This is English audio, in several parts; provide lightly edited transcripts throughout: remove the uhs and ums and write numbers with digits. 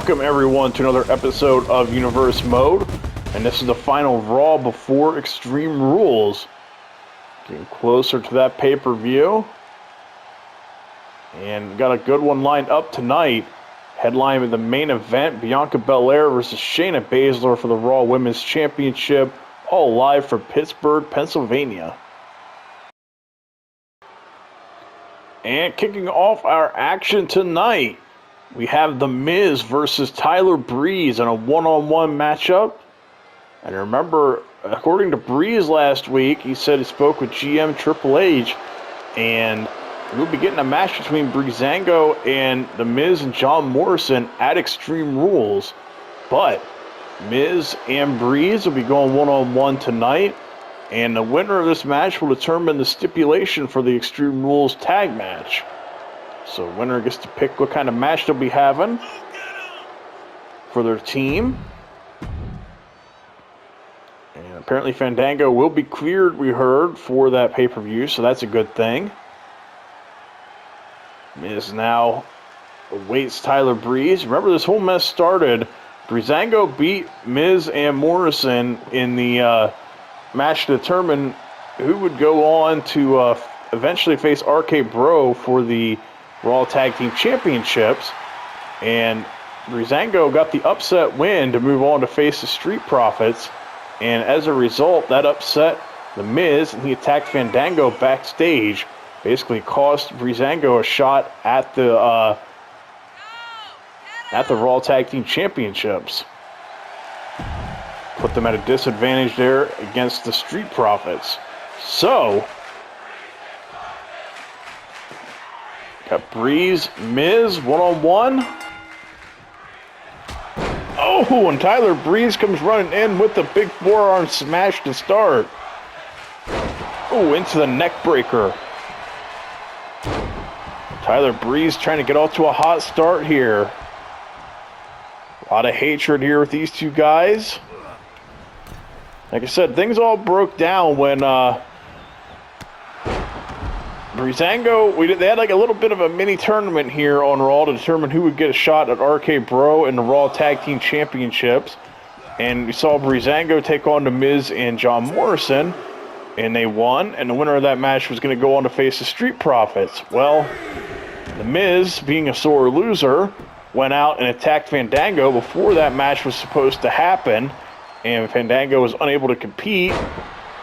Welcome everyone to another episode of Universe Mode, and this is the final Raw before Extreme Rules. Getting closer to that pay-per-view, and we got a good one lined up tonight. Headline with the main event, Bianca Belair versus Shayna Baszler for the Raw Women's Championship, all live from Pittsburgh, Pennsylvania. And kicking off our action tonight, we have The Miz versus Tyler Breeze in a one-on-one matchup. And remember, according to Breeze last week, he said he spoke with GM Triple H, and we'll be getting a match between Breezango and The Miz and John Morrison at Extreme Rules. But Miz and Breeze will be going one-on-one tonight, and the winner of this match will determine the stipulation for the Extreme Rules tag match. So winner gets to pick what kind of match they'll be having for their team. And apparently Fandango will be cleared, we heard, for that pay-per-view, so that's a good thing. Miz now awaits Tyler Breeze. Remember, this whole mess started. Breezango beat Miz and Morrison in the match to determine who would go on to eventually face RK Bro for the Raw Tag Team Championships. And Breezango got the upset win to move on to face the Street Profits. And as a result, that upset The Miz, and he attacked Fandango backstage. Basically cost Breezango a shot at the Raw Tag Team Championships. Put them at a disadvantage there against the Street Profits. So, got Breeze, Miz, one-on-one. Oh, and Tyler Breeze comes running in with the big forearm smash to start. Oh, into the neck breaker. Tyler Breeze trying to get off to a hot start here. A lot of hatred here with these two guys. Like I said, things all broke down when Breezango, they had like a little bit of a mini tournament here on Raw to determine who would get a shot at RK Bro in the Raw Tag Team Championships. And we saw Breezango take on The Miz and John Morrison, and they won. And the winner of that match was going to go on to face the Street Profits. Well, The Miz, being a sore loser, went out and attacked Fandango before that match was supposed to happen, and Fandango was unable to compete.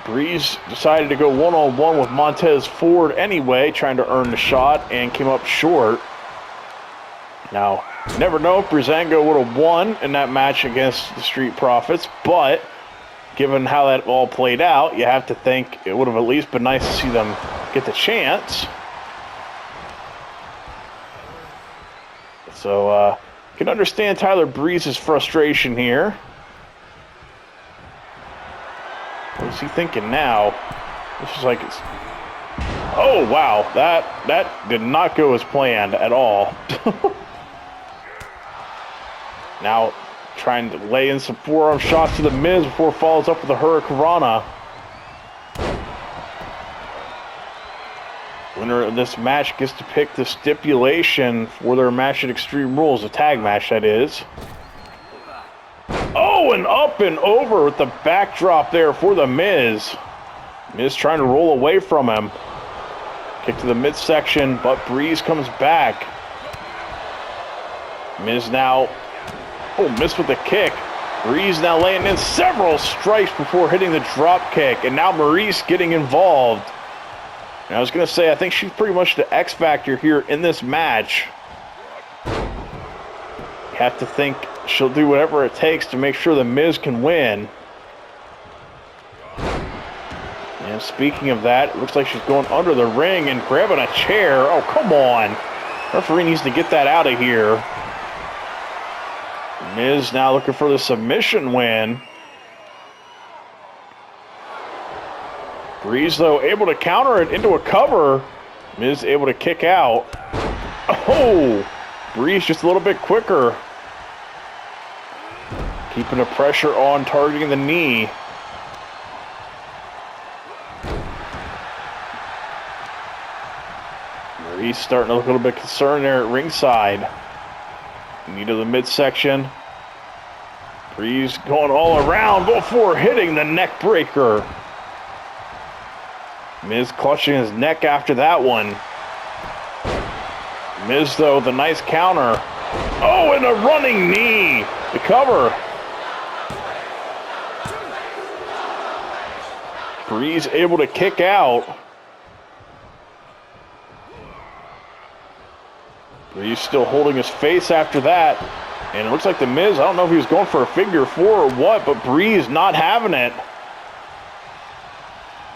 Breeze decided to go one-on-one with Montez Ford anyway, trying to earn the shot, and came up short. Now, you never know if Breezango would have won in that match against the Street Profits, but given how that all played out, you have to think it would have at least been nice to see them get the chance. So, you can understand Tyler Breeze's frustration here. What is he thinking now? This is like it's... Oh, wow. That did not go as planned at all. Now, trying to lay in some forearm shots to The Miz before it follows up with a Hurricanrana. Winner of this match gets to pick the stipulation for their match at Extreme Rules, a tag match, that is. Oh, and up and over with the backdrop there for The Miz. Miz trying to roll away from him. Kick to the midsection, but Breeze comes back. Miz now, missed with the kick. Breeze now laying in several strikes before hitting the drop kick, and now Maurice getting involved. And I was going to say, I think she's pretty much the X factor here in this match. You have to think she'll do whatever it takes to make sure The Miz can win. And speaking of that, it looks like she's going under the ring and grabbing a chair. Oh, come on. Referee needs to get that out of here. Miz now looking for the submission win. Breeze, though, able to counter it into a cover. Miz able to kick out. Oh! Breeze just a little bit quicker. Keeping the pressure on, targeting the knee. Breeze starting to look a little bit concerned there at ringside. Knee to the midsection. Breeze going all around before hitting the neck breaker. Miz clutching his neck after that one. Miz, though, the nice counter. Oh, and a running knee. The cover. Breeze able to kick out. Breeze still holding his face after that. And it looks like the Miz, I don't know if he was going for a figure four or what, but Breeze not having it.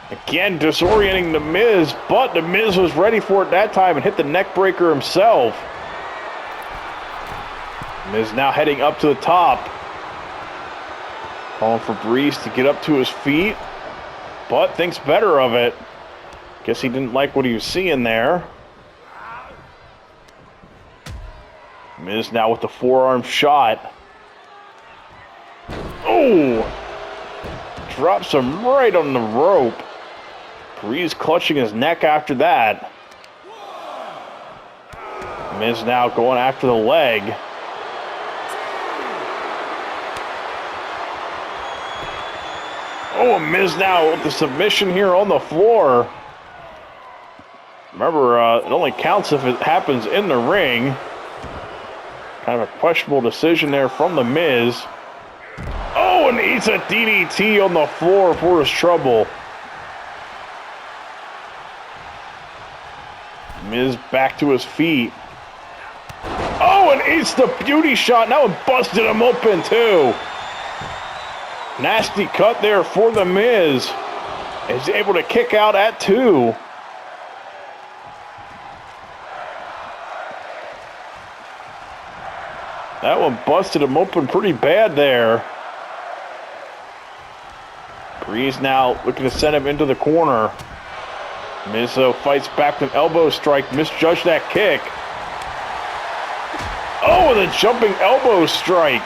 Again, disorienting the Miz, but the Miz was ready for it that time and hit the neck breaker himself. Miz now heading up to the top. Calling for Breeze to get up to his feet, but thinks better of it. Guess he didn't like what he was seeing there. Miz now with the forearm shot. Oh! Drops him right on the rope. Breeze clutching his neck after that. Miz now going after the leg. Oh, Miz now with the submission here on the floor. Remember, it only counts if it happens in the ring. Kind of a questionable decision there from the Miz. Oh, and he's a DDT on the floor for his trouble. Miz back to his feet. Oh, and eats the beauty shot. That one busted him open too. Nasty cut there for the Miz. Is able to kick out at 2. That one busted him open pretty bad there. Breeze now looking to send him into the corner. Miz fights back with an elbow strike. Misjudged that kick. Oh, and a jumping elbow strike.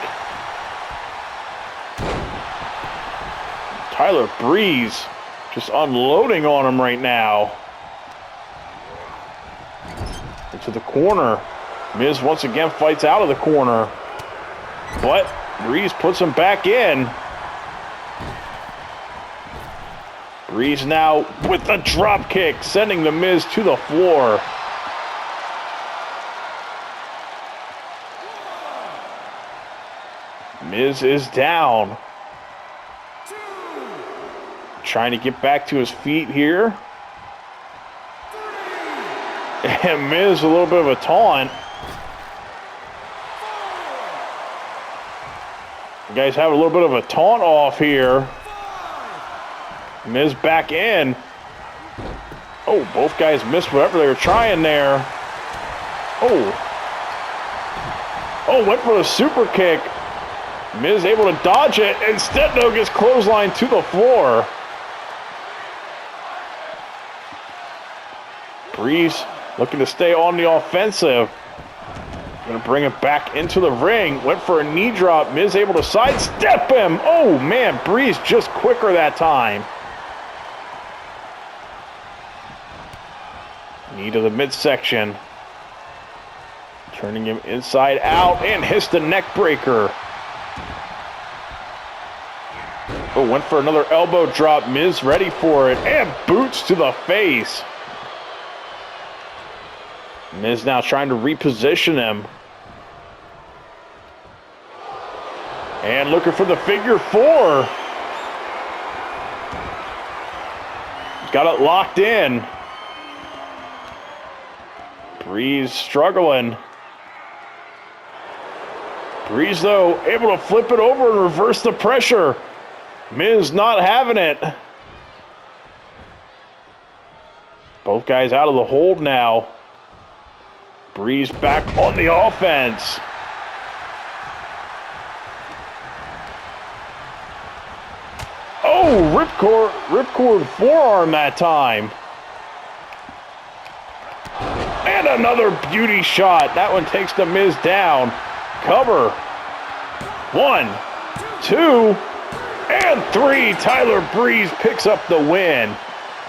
Tyler Breeze just unloading on him right now. Into the corner. Miz once again fights out of the corner. But Breeze puts him back in. Breeze now with the drop kick, sending the Miz to the floor. Miz is down. Trying to get back to his feet here. And Miz a little bit of a taunt. You guys have a little bit of a taunt off here. Miz back in. Oh, both guys missed whatever they were trying there. Oh. Oh, went for the super kick. Miz able to dodge it. Instead, though, gets clotheslined to the floor. Breeze looking to stay on the offensive. Going to bring it back into the ring. Went for a knee drop. Miz able to sidestep him. Oh, man, Breeze just quicker that time. Knee to the midsection. Turning him inside out and hits the neck breaker. Oh, went for another elbow drop. Miz ready for it. And boots to the face. Miz now trying to reposition him. And looking for the figure 4. Got it locked in. Breeze struggling. Breeze, though, able to flip it over and reverse the pressure. Miz not having it. Both guys out of the hold now. Breeze back on the offense. Oh, ripcord forearm that time. And another beauty shot. That one takes the Miz down. Cover. 1, 2, and 3. Tyler Breeze picks up the win.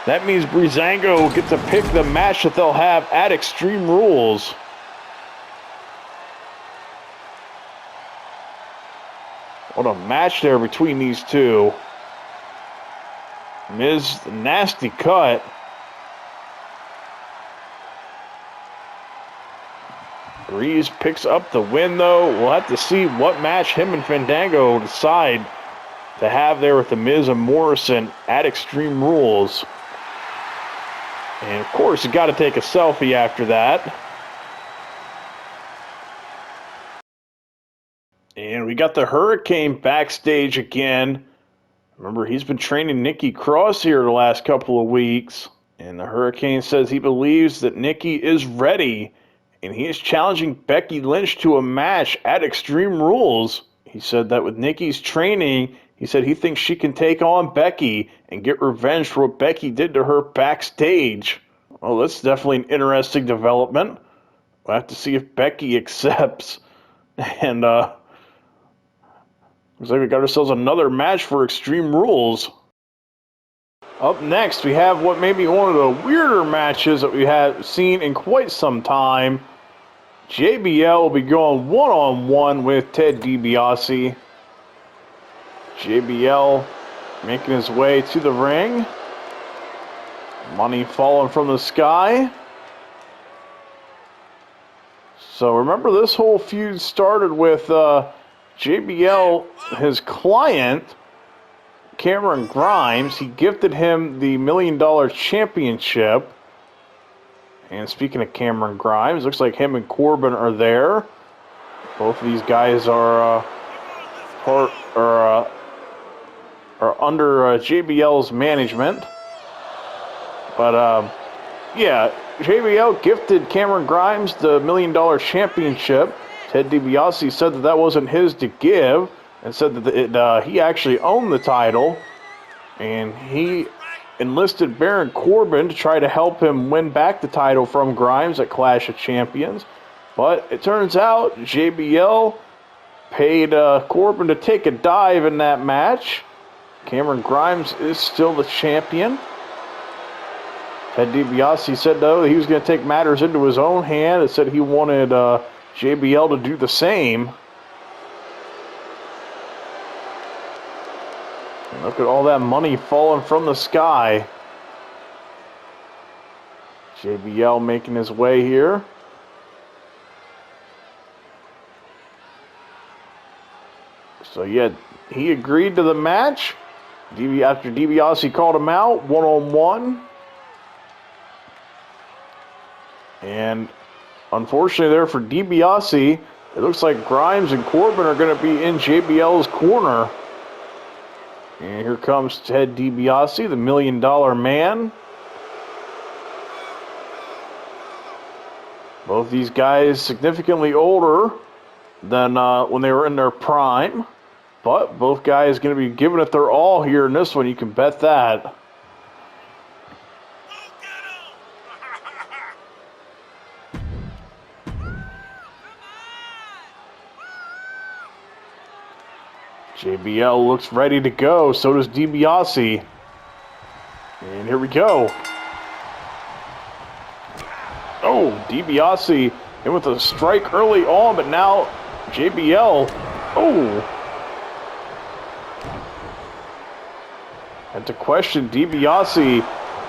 That means Breezango will get to pick the match that they'll have at Extreme Rules. What a match there between these two. Miz, nasty cut. Breeze picks up the win, though. We'll have to see what match him and Fandango decide to have there with the Miz and Morrison at Extreme Rules. And, of course, you got to take a selfie after that. And we got the Hurricane backstage again. Remember, he's been training Nikki Cross here the last couple of weeks. And the Hurricane says he believes that Nikki is ready. And he is challenging Becky Lynch to a match at Extreme Rules. He said that with Nikki's training, he said he thinks she can take on Becky and get revenge for what Becky did to her backstage. Well, that's definitely an interesting development. We'll have to see if Becky accepts. And, looks like we got ourselves another match for Extreme Rules. Up next, we have what may be one of the weirder matches that we have seen in quite some time. JBL will be going one-on-one with Ted DiBiase. JBL making his way to the ring. Money falling from the sky. So remember, this whole feud started with JBL, his client, Cameron Grimes. He gifted him the $1 Million Championship. And speaking of Cameron Grimes, looks like him and Corbin are there. Both of these guys are under JBL's management. But yeah, JBL gifted Cameron Grimes the $1 Million Championship. Ted DiBiase said that wasn't his to give, and said that he actually owned the title, and he enlisted Baron Corbin to try to help him win back the title from Grimes at Clash of Champions. But it turns out JBL paid Corbin to take a dive in that match. Cameron Grimes is still the champion. Ted DiBiase said, though, that he was going to take matters into his own hand and said he wanted JBL to do the same. And look at all that money falling from the sky. JBL making his way here. So, yeah, he agreed to the match. After DiBiase called him out, one-on-one. And unfortunately there for DiBiase, it looks like Grimes and Corbin are going to be in JBL's corner. And here comes Ted DiBiase, the $1 Million Man. Both these guys significantly older than when they were in their prime. But both guys going to be giving it their all here in this one. You can bet that. JBL looks ready to go. So does DiBiase. And here we go. Oh, DiBiase in with a strike early on, but now JBL. Oh. Had to question DiBiase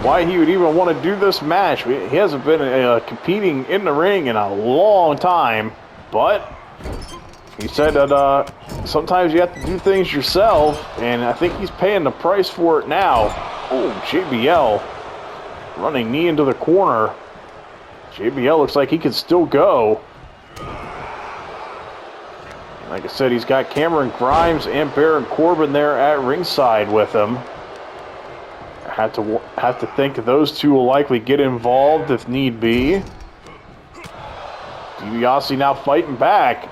why he would even want to do this match. He hasn't been competing in the ring in a long time, but he said that sometimes you have to do things yourself, and I think he's paying the price for it now. Oh, JBL running knee into the corner. JBL looks like he could still go. And like I said, he's got Cameron Grimes and Baron Corbin there at ringside with him. Have to think that those two will likely get involved if need be. DiBiase now fighting back.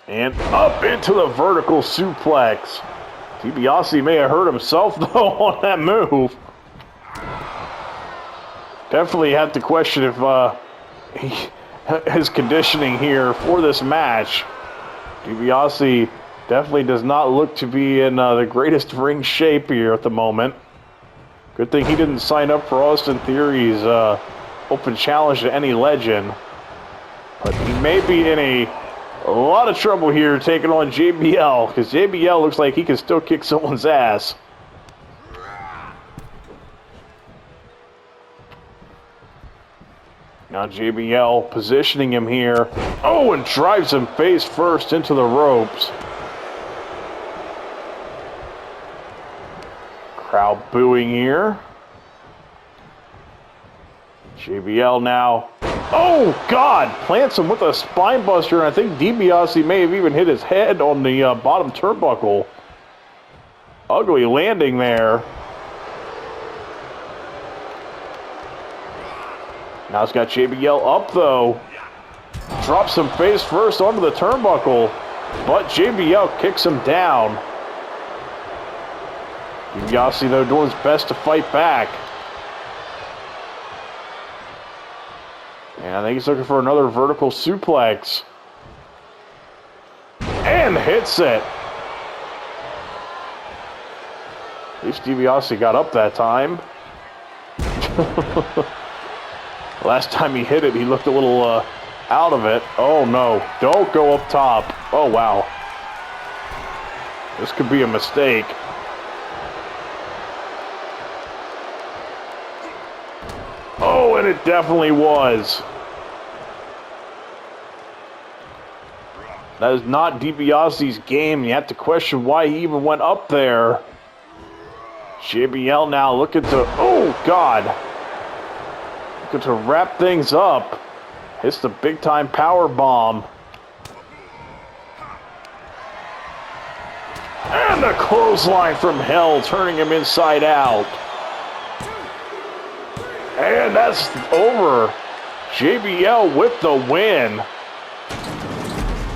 And up into the vertical suplex. DiBiase may have hurt himself, though, on that move. Definitely had to question if his conditioning here for this match. DiBiase definitely does not look to be in the greatest ring shape here at the moment. Good thing he didn't sign up for Austin Theory's open challenge to any legend. But he may be in a lot of trouble here taking on JBL, because JBL looks like he can still kick someone's ass. Now JBL positioning him here. Oh, and drives him face first into the ropes. Crowd booing here. JBL now. Oh, God! Plants him with a spine buster, and I think DiBiase may have even hit his head on the bottom turnbuckle. Ugly landing there. Now it's got JBL up, though. Drops him face first onto the turnbuckle, but JBL kicks him down. DiBiase, though, doing his best to fight back. And I think he's looking for another vertical suplex. And hits it. At least DiBiase got up that time. Last time he hit it, he looked a little out of it. Oh, no. Don't go up top. Oh, wow. This could be a mistake. Oh, and it definitely was. That is not DiBiase's game. You have to question why he even went up there. JBL now looking to... Oh, God. Looking to wrap things up. Hits the big-time power bomb. And a clothesline from hell, turning him inside out. And that's over. JBL with the win.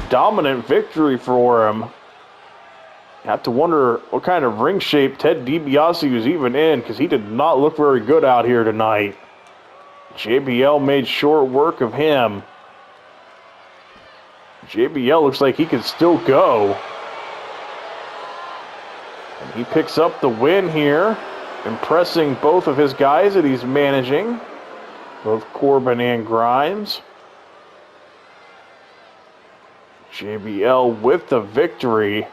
Dominant victory for him. You have to wonder what kind of ring shape Ted DiBiase was even in, because he did not look very good out here tonight. JBL made short work of him. JBL looks like he can still go. And he picks up the win here, impressing both of his guys that he's managing, both Corbin and Grimes. JBL with the victory.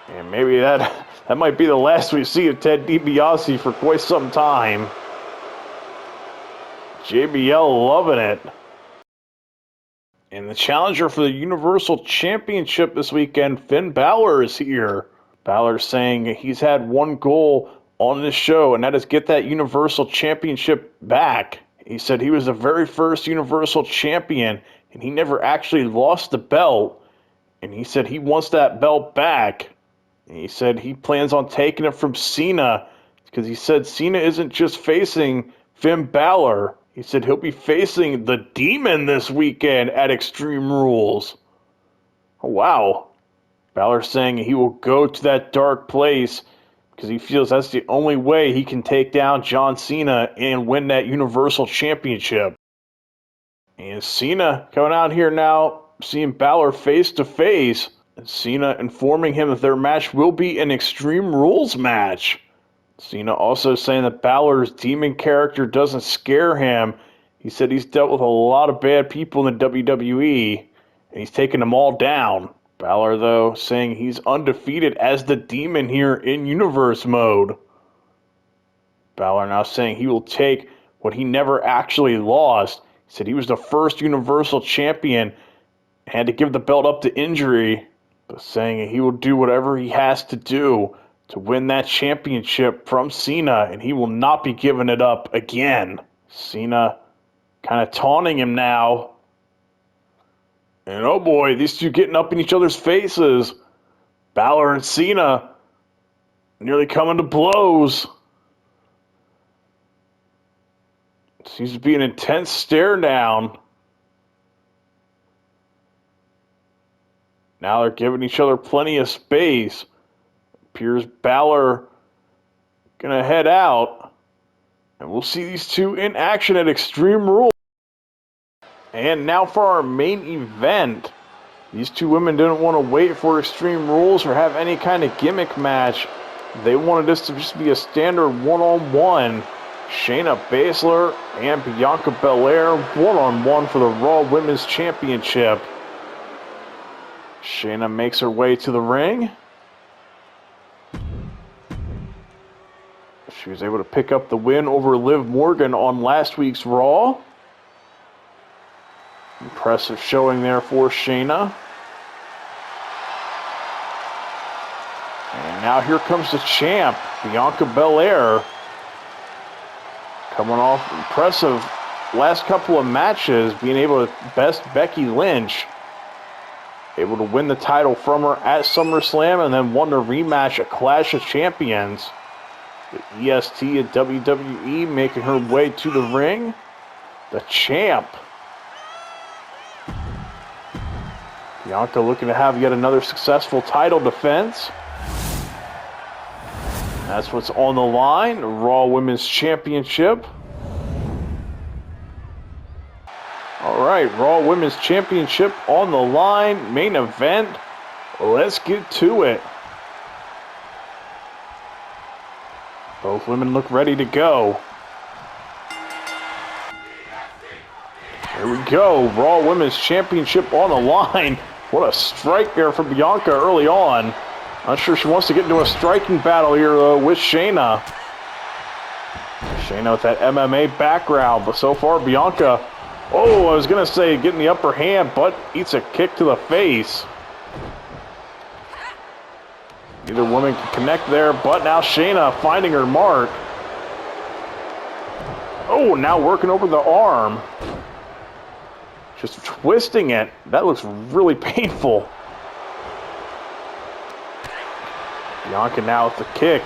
And maybe that might be the last we see of Ted DiBiase for quite some time. JBL loving it. And the challenger for the Universal Championship this weekend, Finn Balor, is here. Balor saying he's had one goal on this show, and that is get that Universal Championship back. He said he was the very first Universal Champion, and he never actually lost the belt. And he said he wants that belt back. And he said he plans on taking it from Cena, because he said Cena isn't just facing Finn Balor. He said he'll be facing the Demon this weekend at Extreme Rules. Oh, wow. Balor saying he will go to that dark place because he feels that's the only way he can take down John Cena and win that Universal Championship. And Cena coming out here now, seeing Balor face to face, and Cena informing him that their match will be an Extreme Rules match. Cena also saying that Balor's demon character doesn't scare him. He said he's dealt with a lot of bad people in the WWE, and he's taken them all down. Balor, though, saying he's undefeated as the Demon here in Universe mode. Balor now saying he will take what he never actually lost. He said he was the first Universal Champion, had to give the belt up to injury, but saying he will do whatever he has to do to win that championship from Cena, and he will not be giving it up again. Cena kind of taunting him now. And oh boy, these two getting up in each other's faces. Balor and Cena nearly coming to blows. Seems to be an intense stare down. Now they're giving each other plenty of space. Appears Balor gonna head out. And we'll see these two in action at Extreme Rules. And now for our main event. These two women didn't want to wait for Extreme Rules or have any kind of gimmick match. They wanted this to just be a standard one-on-one. Shayna Baszler and Bianca Belair one-on-one for the Raw Women's Championship. Shayna makes her way to the ring. She was able to pick up the win over Liv Morgan on last week's Raw. Impressive showing there for Shayna. And now here comes the champ, Bianca Belair. Coming off impressive last couple of matches, being able to best Becky Lynch. Able to win the title from her at SummerSlam and then won the rematch at Clash of Champions. The EST and WWE making her way to the ring. The champ. Bianca looking to have yet another successful title defense. That's what's on the line, the Raw Women's Championship. All right, Raw Women's Championship on the line, main event. Let's get to it. Both women look ready to go. Here we go, Raw Women's Championship on the line. What a strike there from Bianca early on. Not sure she wants to get into a striking battle here, though, with Shayna. Shayna with that MMA background, but so far, Bianca, I was going to say getting the upper hand, but eats a kick to the face. Neither woman can connect there, but now Shayna finding her mark. Oh, now working over the arm. Just twisting it. That looks really painful. Bianca now with the kick.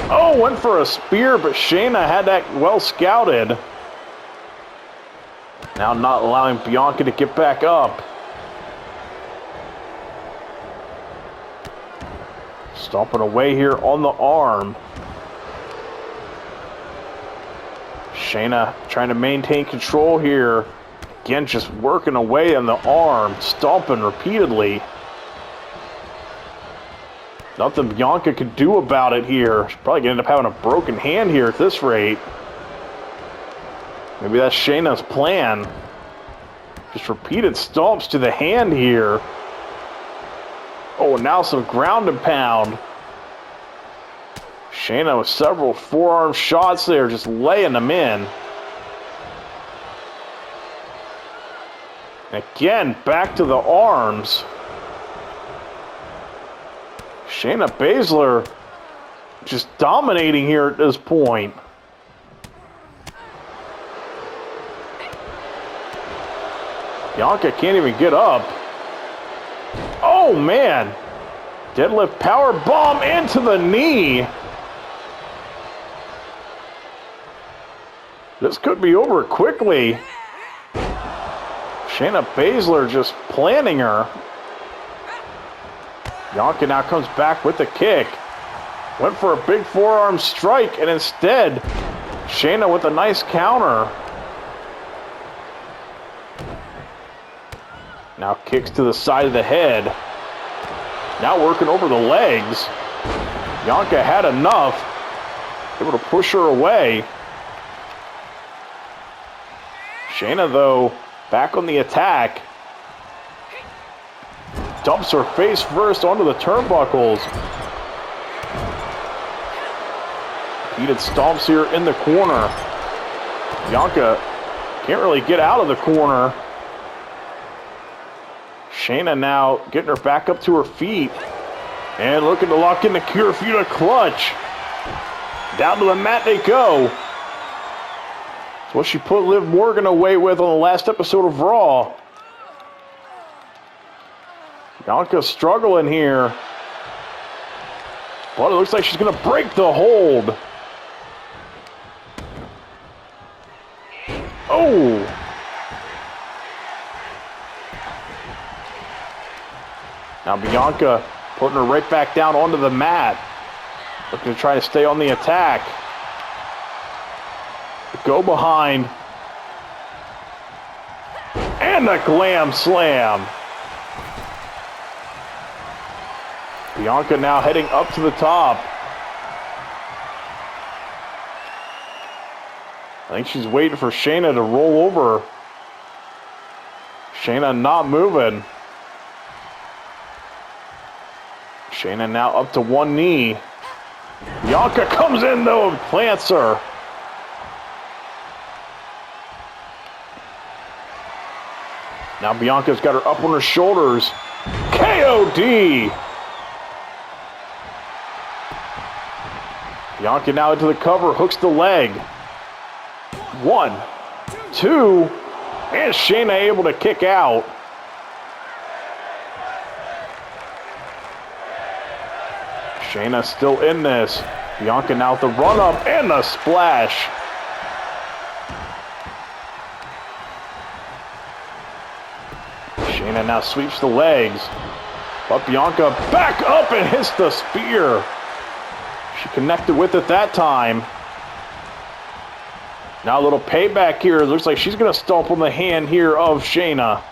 Oh, went for a spear, but Shayna had that well scouted. Now not allowing Bianca to get back up. Stomping away here on the arm. Shayna trying to maintain control here. Again, just working away on the arm, stomping repeatedly. Nothing Bianca could do about it here. She's probably going to end up having a broken hand here at this rate. Maybe that's Shayna's plan. Just repeated stomps to the hand here. Oh, now some ground and pound. Shayna with several forearm shots there, just laying them in. Again, back to the arms. Shayna Baszler just dominating here at this point. Bianca can't even get up. Oh, man. Deadlift power bomb into the knee. This could be over quickly. Shayna Baszler just planning her. Bianca now comes back with the kick. Went for a big forearm strike, and instead, Shayna with a nice counter. Now kicks to the side of the head. Now working over the legs. Bianca had enough. Able to push her away. Shayna, though, back on the attack. Dumps her face first onto the turnbuckles. Repeated stomps here in the corner. Bianca can't really get out of the corner. Shayna now getting her back up to her feet. And looking to lock in the Kirifuda clutch. Down to the mat they go. It's what she put Liv Morgan away with on the last episode of Raw. Bianca struggling here. But it looks like she's going to break the hold. Oh! Now Bianca putting her right back down onto the mat. Looking to try to stay on the attack. Go behind. And a glam slam. Bianca now heading up to the top. I think she's waiting for Shayna to roll over. Shayna not moving. Shayna now up to one knee. Bianca comes in though and plants her. Now Bianca's got her up on her shoulders. KOD! Bianca now into the cover, hooks the leg. 1, 2, and Shayna able to kick out. Shayna still in this. Bianca now with the run up and the splash. Shayna now sweeps the legs. But Bianca back up and hits the spear. She connected with it that time. Now a little payback here. It looks like she's going to stomp on the hand here of Shayna.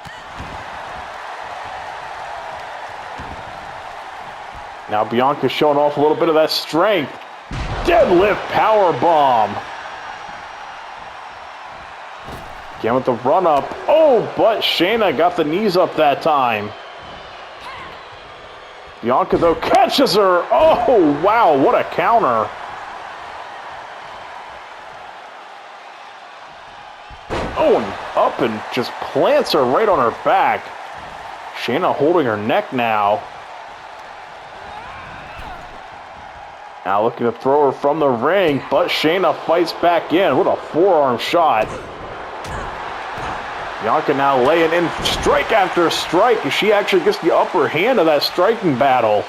Now Bianca's showing off a little bit of that strength. Deadlift power bomb. Again with the run up. Oh, but Shayna got the knees up that time. Bianca though catches her. Oh, wow, what a counter. Oh, and up and just plants her right on her back. Shayna holding her neck now. Now looking to throw her from the ring, but Shayna fights back in. What a forearm shot. Bianca now laying in strike after strike as she actually gets the upper hand of that striking battle.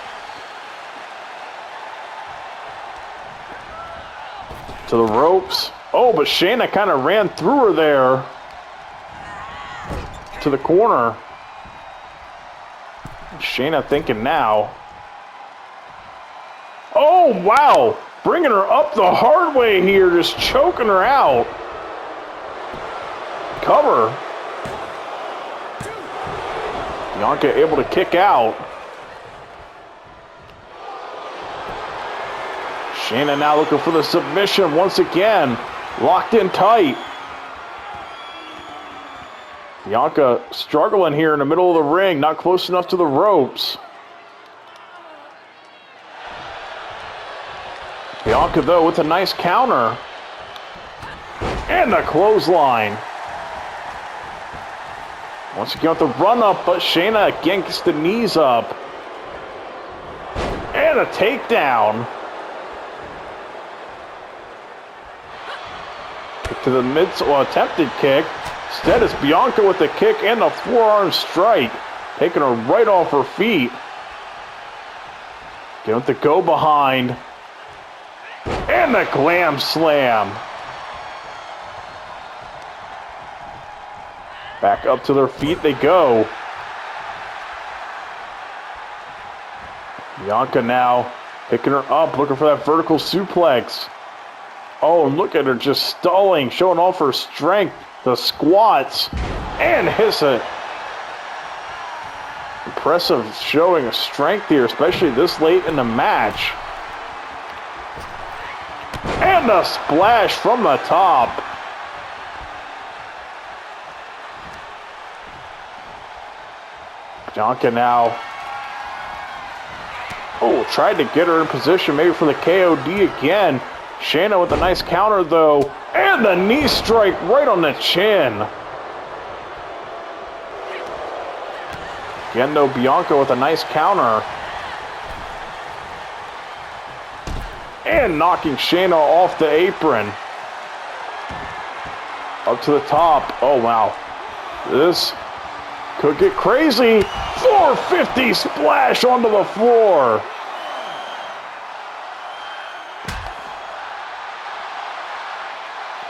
To the ropes. Oh, but Shayna kind of ran through her there. To the corner. Shayna thinking now. Oh, wow. Bringing her up the hard way here, just choking her out. Cover. Bianca able to kick out. Shayna now looking for the submission once again. Locked in tight. Bianca struggling here in the middle of the ring, not close enough to the ropes. Bianca, though, with a nice counter. And a clothesline. Once again with the run-up, but Shayna again gets the knees up. And a takedown. Kick to the attempted kick. Instead, it's Bianca with the kick and the forearm strike. Taking her right off her feet. Get with the go behind. And the glam slam. Back up to their feet they go. Bianca now picking her up, looking for that vertical suplex. Oh, and look at her just stalling, showing off her strength. The squats. And hits it. Impressive showing of strength here, especially this late in the match. And a splash from the top. Bianca now. Oh, tried to get her in position maybe for the KOD again. Shayna with a nice counter though. And the knee strike right on the chin. Again though, Bianca with a nice counter. And knocking Shayna off the apron. Up to the top. Oh, wow. This could get crazy. 450 splash onto the floor.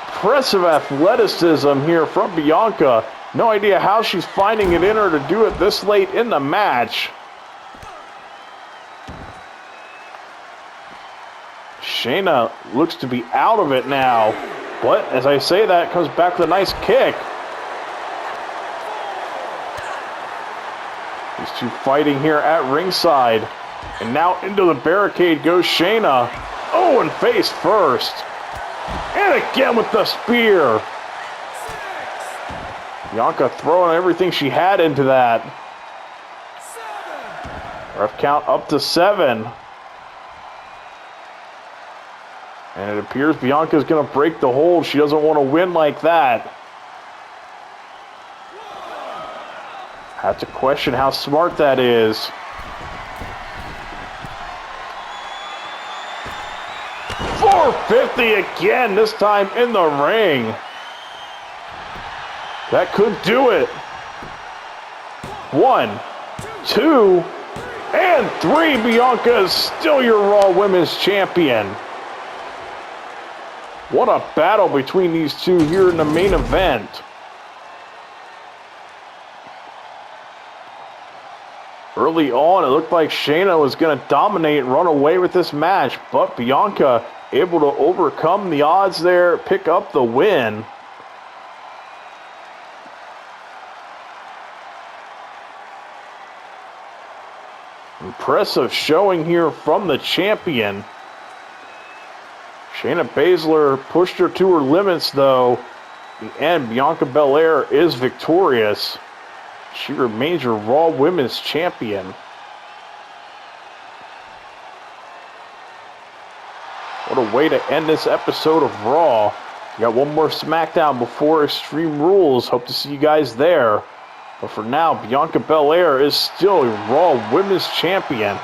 Impressive athleticism here from Bianca. No idea how she's finding it in her to do it this late in the match. Shayna looks to be out of it now. But as I say that, comes back with a nice kick. These two fighting here at ringside. And now into the barricade goes Shayna. Oh, and face first. And And again with the spear. Bianca throwing everything she had into that. Ref count up to 7. And it appears Bianca's going to break the hold. She doesn't want to win like that. Have to question how smart that is. $450 again, this time in the ring. That could do it. 1, 2, and 3. Bianca is still your Raw Women's Champion. What a battle between these two here in the main event. Early on, it looked like Shayna was going to dominate and run away with this match, but Bianca able to overcome the odds there, pick up the win. Impressive showing here from the champion. Shayna Baszler pushed her to her limits, though. In the end, Bianca Belair is victorious. She remains your Raw Women's Champion. What a way to end this episode of Raw. We got one more SmackDown before Extreme Rules. Hope to see you guys there. But for now, Bianca Belair is still your Raw Women's Champion.